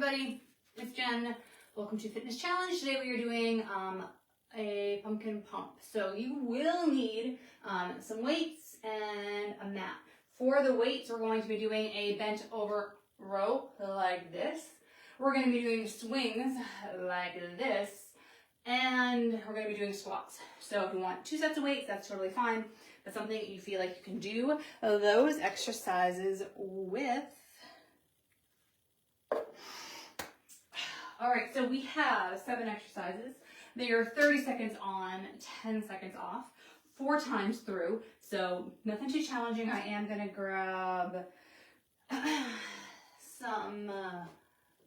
everybody, it's Jen. Welcome to Fitness Challenge. Today we are doing a pumpkin pump. So you will need some weights and a mat. For the weights, we're going to be doing a bent over row like this. We're going to be doing swings like this. And we're going to be doing squats. So if you want 2 sets of weights, that's totally fine. That's something that you feel like you can do those exercises with. All right, so we have 7 exercises. They are 30 seconds on, 10 seconds off, 4 times through. So nothing too challenging. I am gonna grab some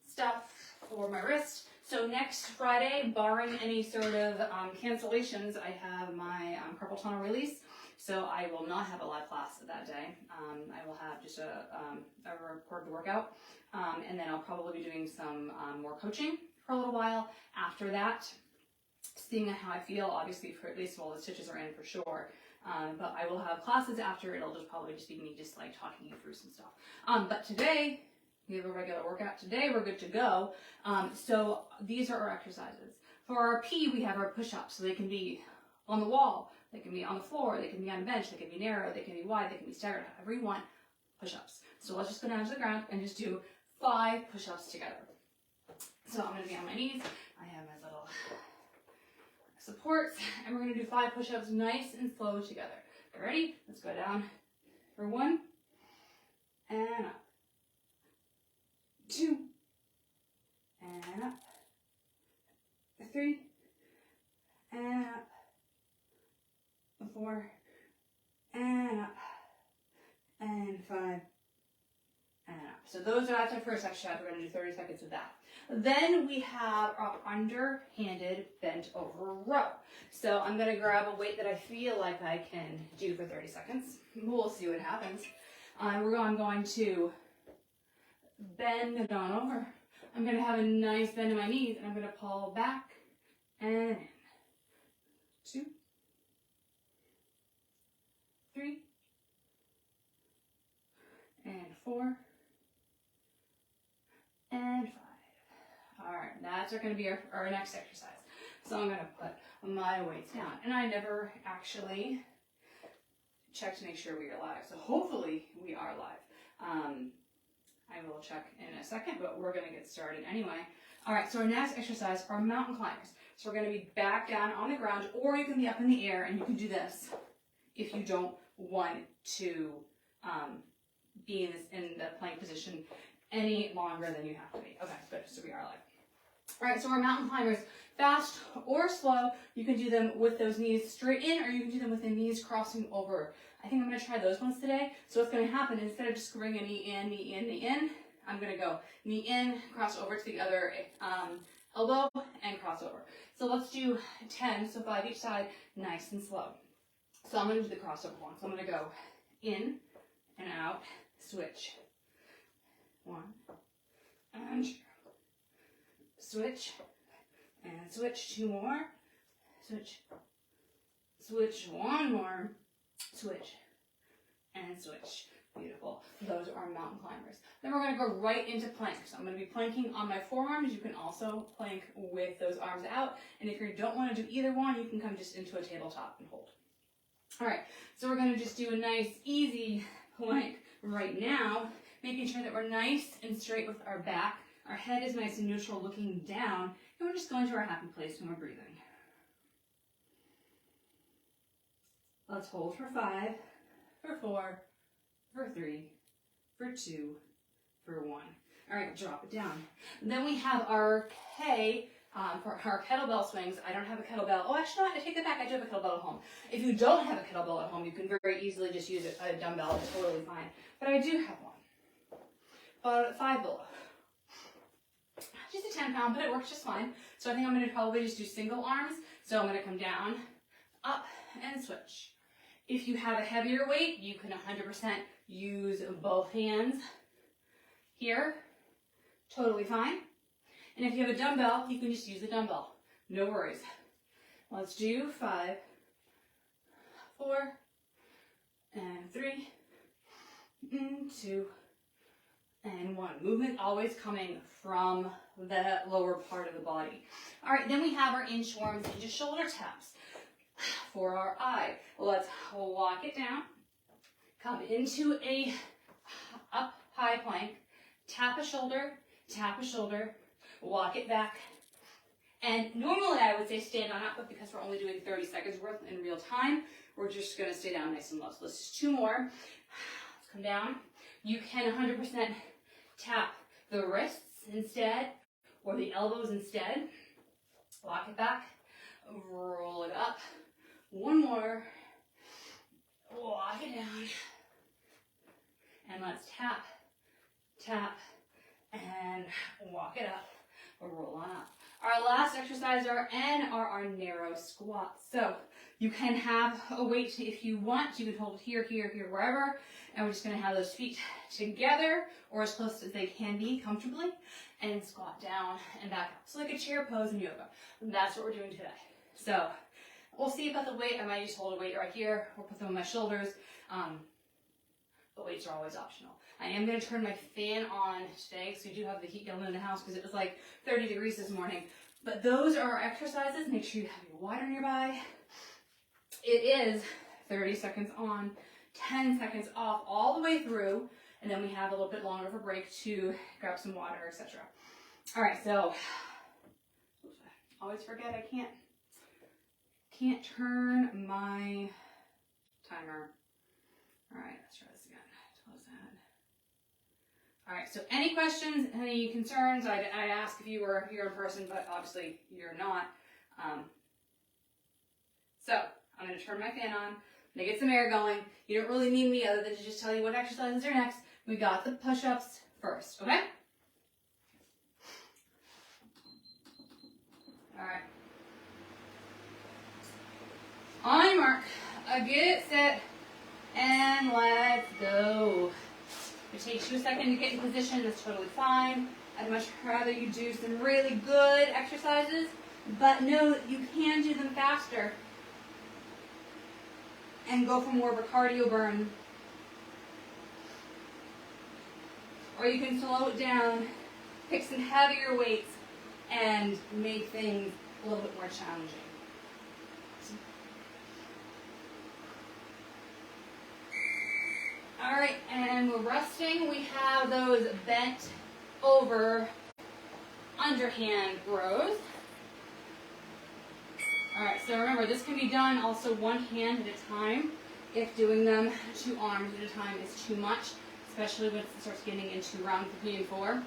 stuff for my wrist. So next Friday, barring any sort of cancellations, I have my carpal tunnel release. So I will not have a live class that day. I will have just a recorded workout. And then I'll probably be doing some more coaching for a little while after that, seeing how I feel, obviously, for at least while the stitches are in for sure. But I will have classes after. It'll just probably just be me just like talking you through some stuff. But today, we have a regular workout. Today, we're good to go. So these are our exercises. For our P, we have our push-ups. So they can be on the wall, they can be on the floor, they can be on a bench, they can be narrow, they can be wide, they can be staggered, however you want, push-ups. So let's just go down to the ground and just do 5 push-ups together. So I'm going to be on my knees. I have my little supports, and we're going to do 5 push-ups nice and slow together. Ready? Let's go down for 1, and up. 2, and up. 3, and up. 4, and up. And 5. And up. So that's our first exercise. We're going to do 30 seconds of that. Then we have our underhanded bent over row. So I'm going to grab a weight that I feel like I can do for 30 seconds. We'll see what happens. I'm going to bend it on over. I'm going to have a nice bend in my knees, and I'm going to pull back and in. 2, 3, and 4, and 5. All right, that's going to be our next exercise. So I'm going to put my weights down. And I never actually check to make sure we are live. So hopefully we are live. I will check in a second, but we're going to get started anyway. All right, so our next exercise are mountain climbers. So we're going to be back down on the ground, or you can be up in the air, and you can do this if you don't want to be in the plank position any longer than you have to be. Okay, good. So we are live. All right, so our mountain climbers, fast or slow, you can do them with those knees straight in, or you can do them with the knees crossing over. I think I'm going to try those ones today. So what's going to happen, instead of just bringing a knee in, knee in, knee in, I'm going to go knee in, cross over to the other elbow, and cross over. So let's do 10, so 5 each side, nice and slow. So I'm going to do the crossover one. So I'm going to go in and out, switch. 1, and switch, and switch. 2 more, switch, switch. 1 more, switch, and switch. Beautiful. Those are our mountain climbers. Then we're going to go right into plank. So I'm going to be planking on my forearms. You can also plank with those arms out. And if you don't want to do either one, you can come just into a tabletop and hold. All right, so we're going to just do a nice, easy plank right now, making sure that we're nice and straight with our back. Our head is nice and neutral looking down, and we're just going to our happy place when we're breathing. Let's hold for 5, for 4, for 3, for 2, for 1. All right, drop it down. And then we have our K for our kettlebell swings. I don't have a kettlebell. Oh, actually, no, I take that back. I do have a kettlebell at home. If you don't have a kettlebell at home, you can very easily just use a dumbbell. It's totally fine. But I do have one. About 5 below. Just a 10-pound, but it works just fine. So I think I'm going to probably just do single arms. So I'm going to come down, up, and switch. If you have a heavier weight, you can 100% use both hands here. Totally fine. And if you have a dumbbell, you can just use the dumbbell. No worries. Let's do 5, 4, and 3, and 2, and 1. Movement always coming from the lower part of the body. All right, then we have our inchworms into shoulder taps for our eye. Let's walk it down, come into a up high plank, tap a shoulder, walk it back. And normally I would say stand on up, but because we're only doing 30 seconds worth in real time, we're just gonna stay down nice and low. So let's just 2 more. Let's come down. You can 100% tap the wrists instead, or the elbows instead. Walk it back, roll it up. 1 more, walk it down. And let's tap, and walk it up, or roll on up. Our last exercise are our narrow squats. So you can have a weight if you want. You can hold it here, wherever. And we're just going to have those feet together or as close as they can be comfortably and squat down and back up. So like a chair pose in yoga. And that's what we're doing today. So we'll see about the weight. I might just hold a weight right here or put them on my shoulders. But weights are always optional. I am going to turn my fan on today because we do have the heat going in the house because it was like 30 degrees this morning. But those are our exercises. Make sure you have your water nearby. It is 30 seconds on, 10 seconds off all the way through, and then we have a little bit longer of a break to grab some water, etc. All right, so I always forget I can't turn my timer. All right, let's try this again. Close that. All right, so any questions, any concerns? I ask if you were here in person, but obviously you're not. So I'm going to turn my fan on. They get some air going. You don't really need me other than to just tell you what exercises are next. We got the push-ups first, okay? All right. On your mark, get set, and let's go. If it takes you a second to get in position, that's totally fine. I'd much rather you do some really good exercises, but know that you can do them faster and go for more of a cardio burn. Or you can slow it down, pick some heavier weights, and make things a little bit more challenging. All right, and we're resting. We have those bent over underhand rows. All right, so remember, this can be done also one hand at a time if doing them 2 arms at a time is too much, especially when it starts getting into round 3 and 4.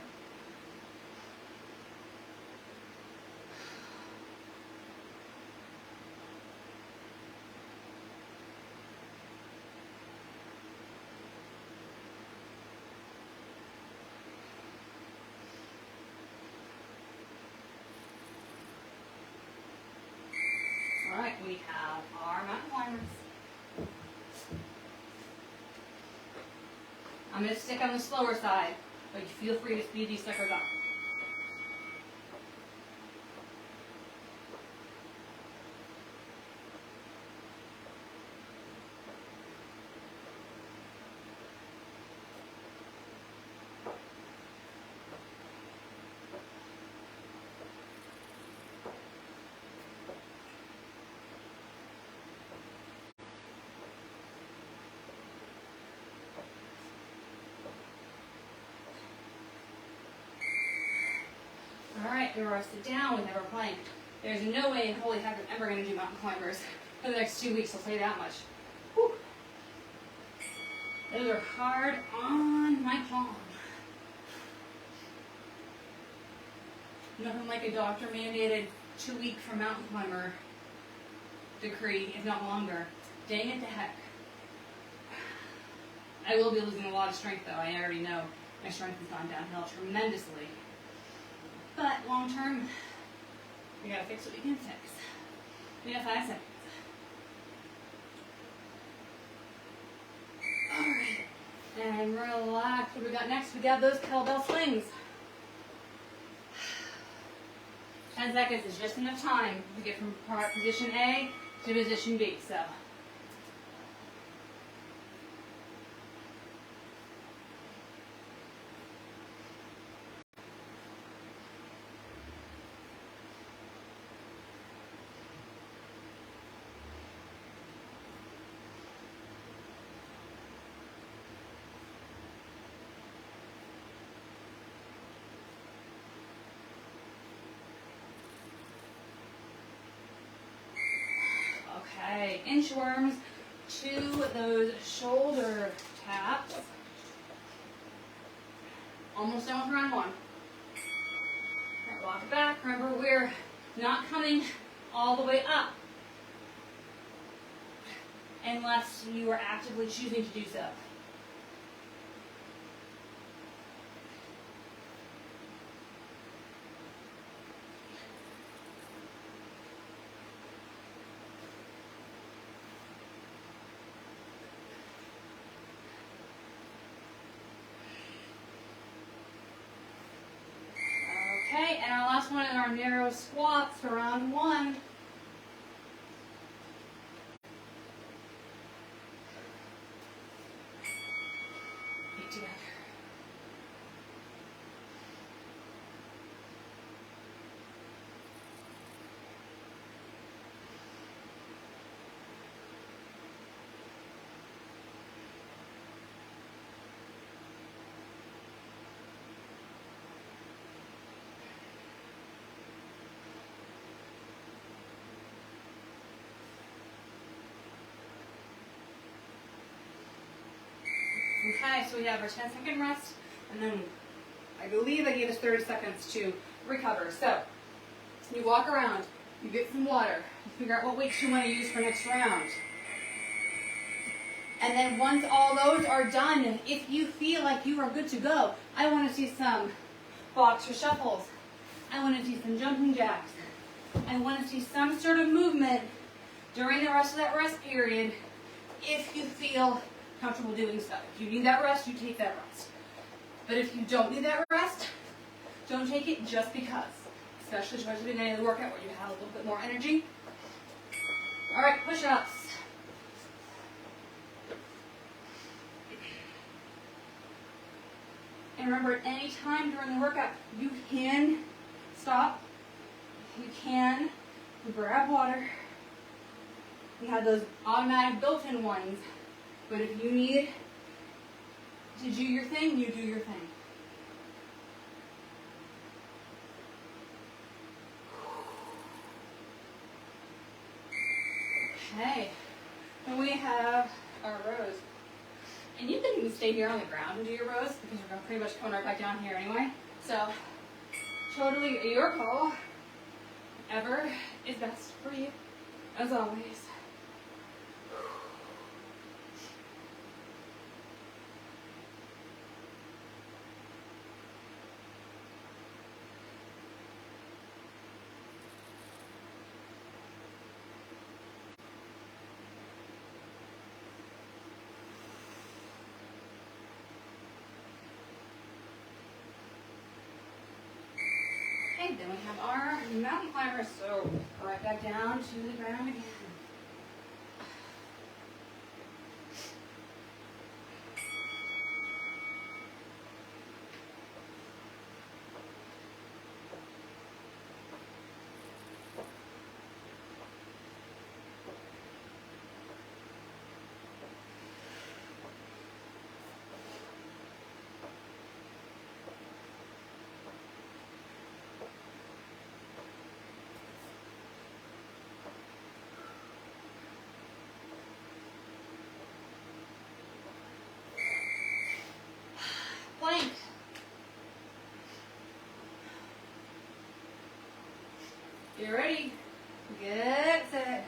All right, we have our mountain climbers. I'm going to stick on the slower side, but you feel free to speed these suckers up. All right, we are sit down, we have our plank. There's no way in holy heck I'm ever going to do mountain climbers for the next 2 weeks, I'll tell you that much. Whew. Those are hard on my palm. Nothing like a doctor-mandated 2-week for mountain climber decree, if not longer. Dang it to heck. I will be losing a lot of strength though, I already know. My strength has gone downhill tremendously. But long term, we gotta fix what we can fix. We have 5 seconds. Alright. And relax. What do we got next? We got those kettlebell slings. 10 seconds is just enough time to get from position A to position B. So Okay, inchworms to those shoulder taps. Almost done with round one. All right, walk it back. Remember, we're not coming all the way up unless you are actively choosing to do so. Okay, and our last one is our narrow squats for round one. Feet together. Okay, so we have our 10-second rest, and then I believe I gave us 30 seconds to recover. So you walk around, you get some water, you figure out what weights you want to use for next round. And then once all those are done, if you feel like you are good to go, I want to see some boxer shuffles. I want to see some jumping jacks. I want to see some sort of movement during the rest of that rest period if you feel comfortable doing so. If you need that rest, you take that rest. But if you don't need that rest, don't take it just because. Especially towards the beginning of the workout where you have a little bit more energy. All right, push-ups. And remember, at any time during the workout, you can stop. You can grab water. We have those automatic built-in ones. But if you need to do your thing, you do your thing. Okay. And we have our rows. And you can even stay here on the ground and do your rows because we're pretty much coming right back down here anyway. So, totally your call. Whatever is best for you, as always. Okay, then we have our mountain climbers, so right back down to the ground again. Plank. You ready? Get set.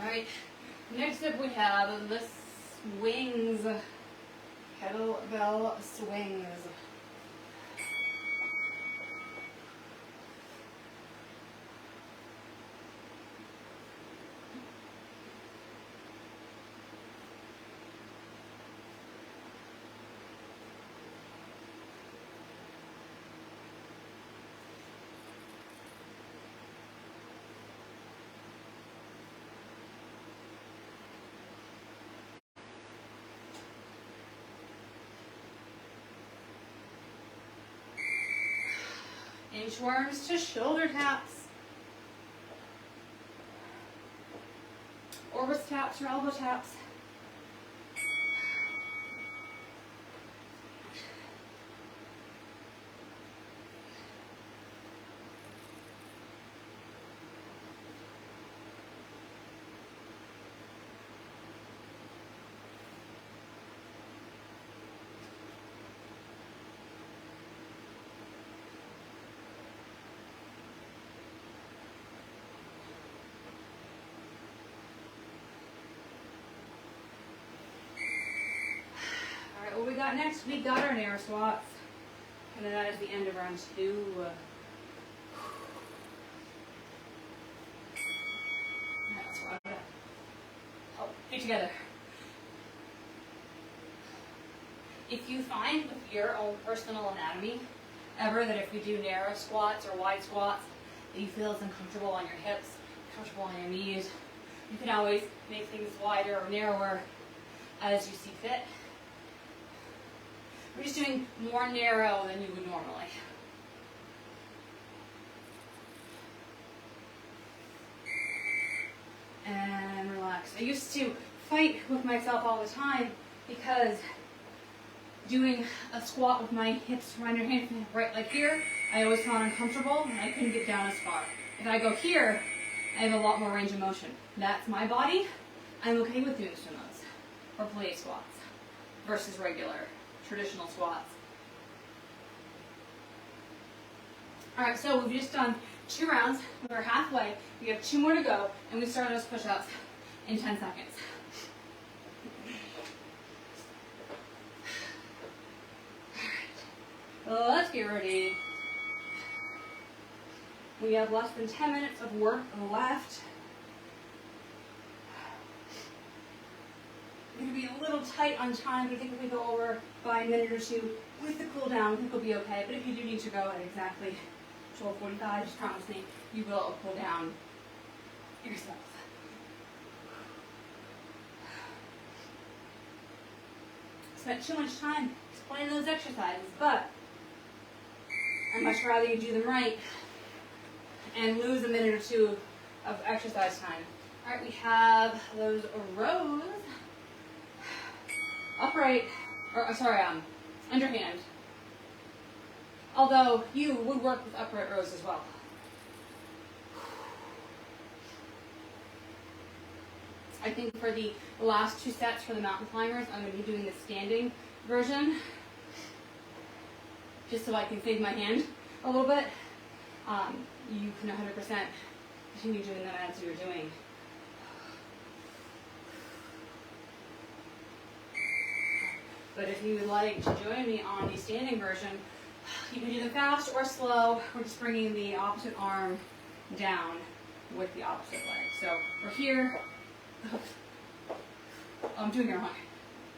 Alright, next up we have the swings, kettlebell swings. Inchworms to shoulder taps. Or wrist taps or elbow taps. What we got next? We got our narrow squats. And then that is the end of round 2. Alright, let's squat it up. Oh, feet together. If you find with your own personal anatomy, ever that if we do narrow squats or wide squats, that you feel it's uncomfortable on your hips, comfortable on your knees, you can always make things wider or narrower as you see fit. We're just doing more narrow than you would normally. And relax. I used to fight with myself all the time because doing a squat with my hips underhand right like here, I always found uncomfortable and I couldn't get down as far. If I go here, I have a lot more range of motion. That's my body. I'm okay with doing sumas or play squats versus regular traditional squats. Alright, so we've just done 2 rounds. We're halfway. We have 2 more to go, and we start those push-ups in 10 seconds. Alright, let's get ready. We have less than 10 minutes of work left. We're going to be a little tight on time, but I think if we go over by a minute or 2 with the cool down, I think we'll be okay. But if you do need to go at exactly 12:45, just promise me you will cool down yourself. Spent too much time explaining those exercises, but I'd much rather you do them right and lose a minute or 2 of exercise time. All right, we have those rows. Upright, or sorry, underhand. Although you would work with upright rows as well. I think for the last 2 sets for the mountain climbers, I'm going to be doing the standing version, just so I can save my hand a little bit. You can 100% continue doing them as you're doing. But if you would like to join me on the standing version, you can do them fast or slow. We're just bringing the opposite arm down with the opposite leg. So we're here. Oh, I'm doing it wrong.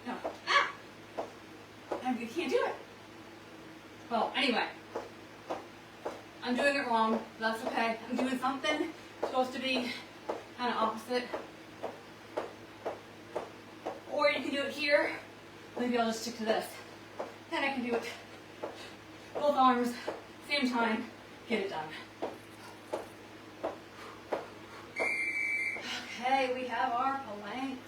No. Ah! I can't do it. Well, anyway. I'm doing it wrong. That's okay. I'm doing something supposed to be kind of opposite. Or you can do it here. Maybe I'll just stick to this. Then I can do it both arms, same time, get it done. Okay, we have our planks.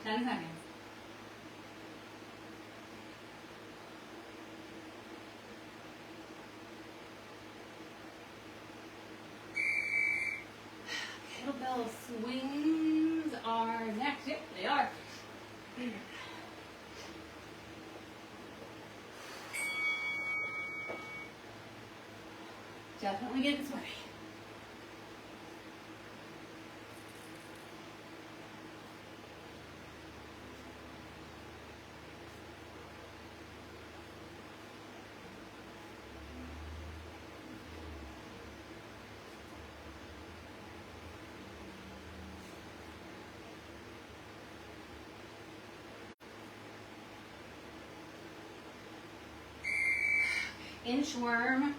Ten seconds. Kettlebell swings are next. Yep, they are. Definitely getting sweaty. Inchworm.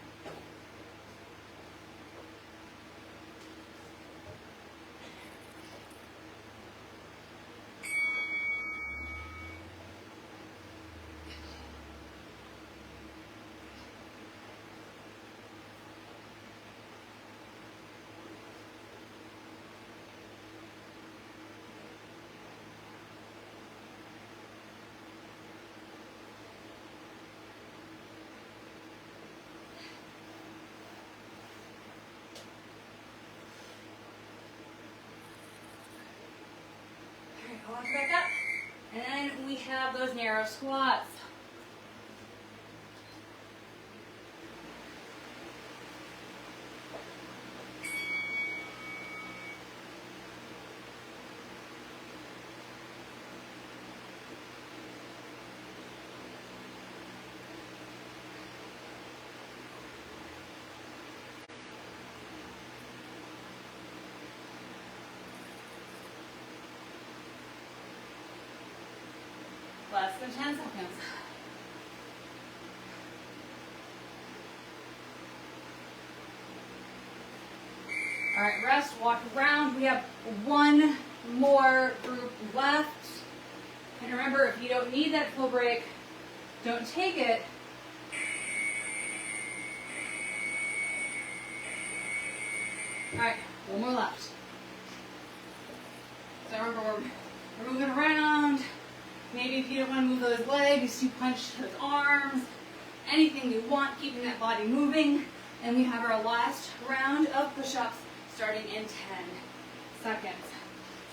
Walk back up, and then we have those narrow squats. Less than 10 seconds. All right, rest, walk around. We have one more group left. And remember, if you don't need that full break, don't take it. All right, one more left. So remember, we're moving around. Maybe if you don't want to move those legs, you punch those arms. Anything you want, keeping that body moving. And we have our last round of push-ups starting in 10 seconds.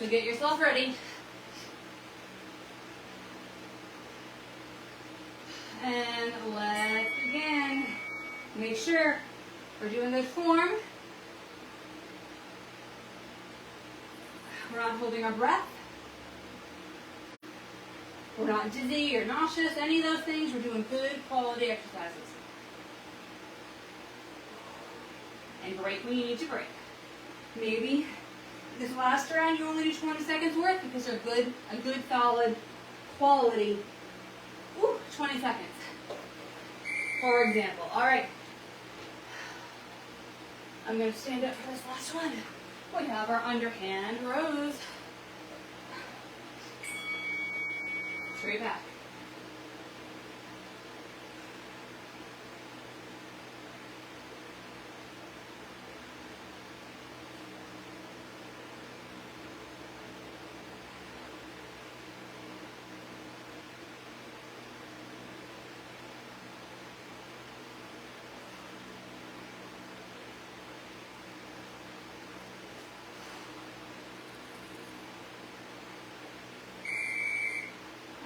So get yourself ready. And let's begin. Make sure we're doing good form. We're not holding our breath. We're not dizzy or nauseous, any of those things. We're doing good quality exercises. And break when you need to break. Maybe this last round you only do 20 seconds worth because they're a good solid quality 20 seconds. For example. All right. I'm going to stand up for this last one. We have our underhand rows. Straight back.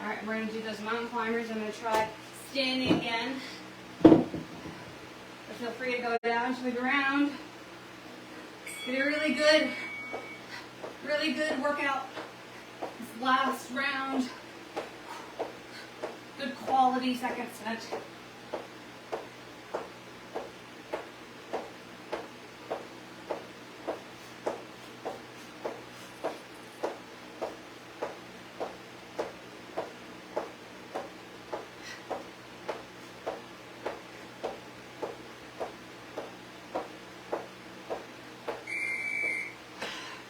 All right, we're going to do those mountain climbers. I'm going to try standing again. But feel free to go down to the ground. Get a really good workout. This last round. Good quality second set.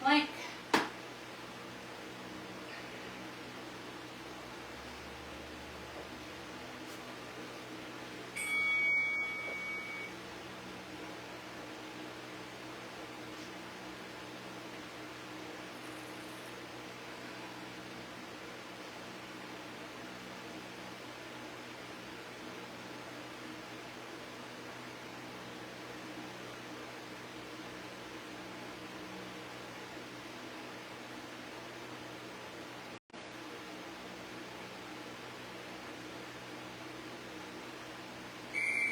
Plank.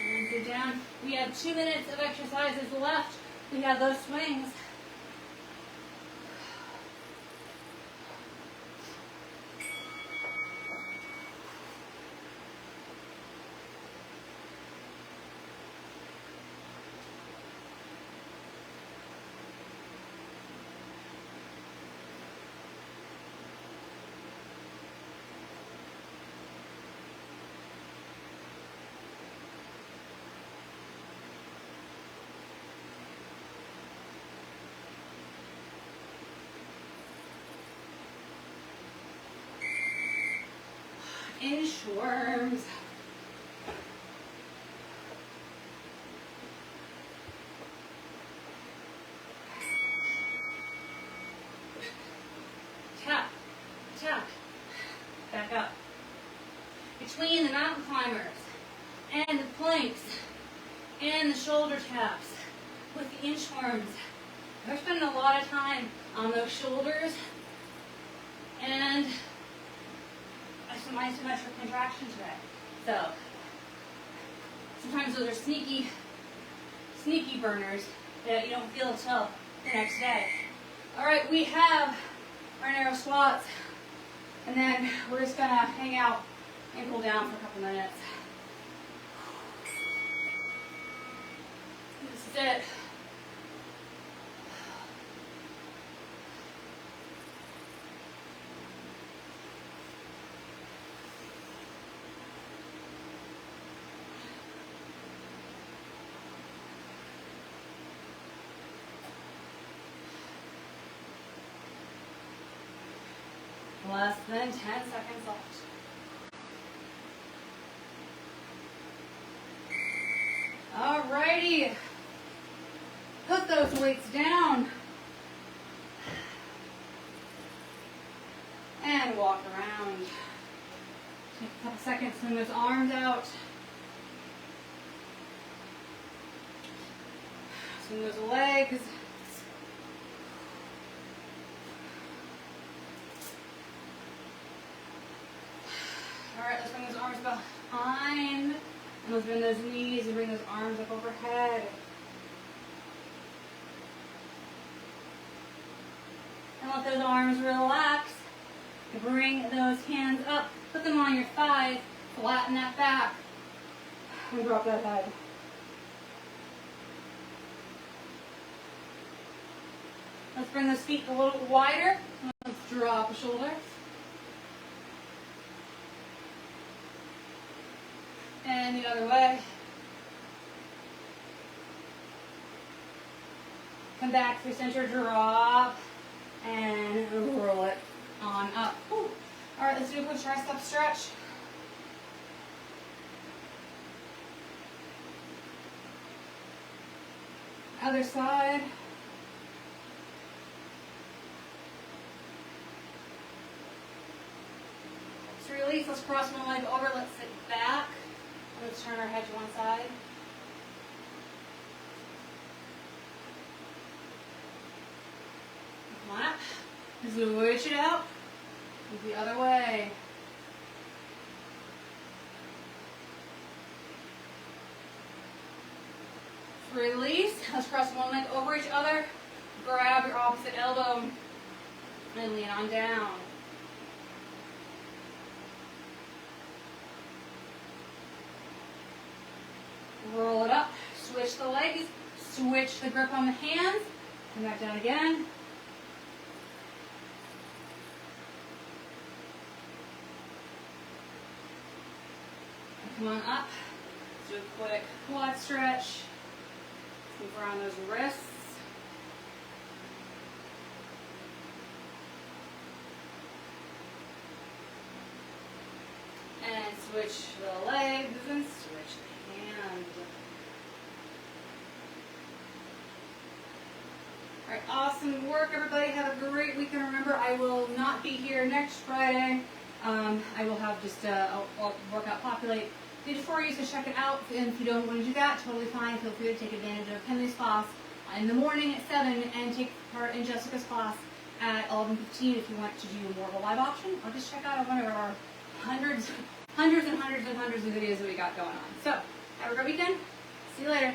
And go down. We have 2 minutes of exercises left. We have those swings. inchworms. Tap, tap, back up. Between the mountain climbers and the planks and the shoulder taps with the inchworms. We're spending a lot of time on those shoulders and some isometric contraction today. So sometimes those are sneaky burners that you don't feel until the next day. All right, we have our narrow squats, and then we're just gonna hang out and cool down for a couple minutes. This is it. Less than 10 seconds left. Alrighty. Put those weights down. And walk around. Take a couple seconds, swing those arms out. Swing those legs. Alright, let's bring those arms behind. And let's bend those knees and bring those arms up overhead. And let those arms relax. Bring those hands up. Put them on your thighs. Flatten that back. And drop that head. Let's bring those feet a little bit wider. Let's drop the shoulders. And the other way. Come back through center, drop, and roll it on up. Whew. All right, let's do a quick tricep stretch. Other side. Let's release, let's cross one leg over, let's sit back. Let's turn our head to one side. Come on up. Switch it out. Move the other way. Release. Let's cross one leg over each other. Grab your opposite elbow and lean on down. Roll it up, switch the legs, switch the grip on the hands, come back down again. And come on up, let's do a quick quad stretch, move around those wrists. And switch the legs and switch the hand. All right, awesome work, everybody. Have a great weekend. Remember, I will not be here next Friday. I will have just a workout populate did it for you, so check it out. And if you don't want to do that, totally fine. Feel free to take advantage of Henry's class in the morning at 7 and take part in Jessica's class at 11:15 if you want to do more of a live option, or just check out one of our hundreds of videos that we got going on. So, have a great weekend. See you later.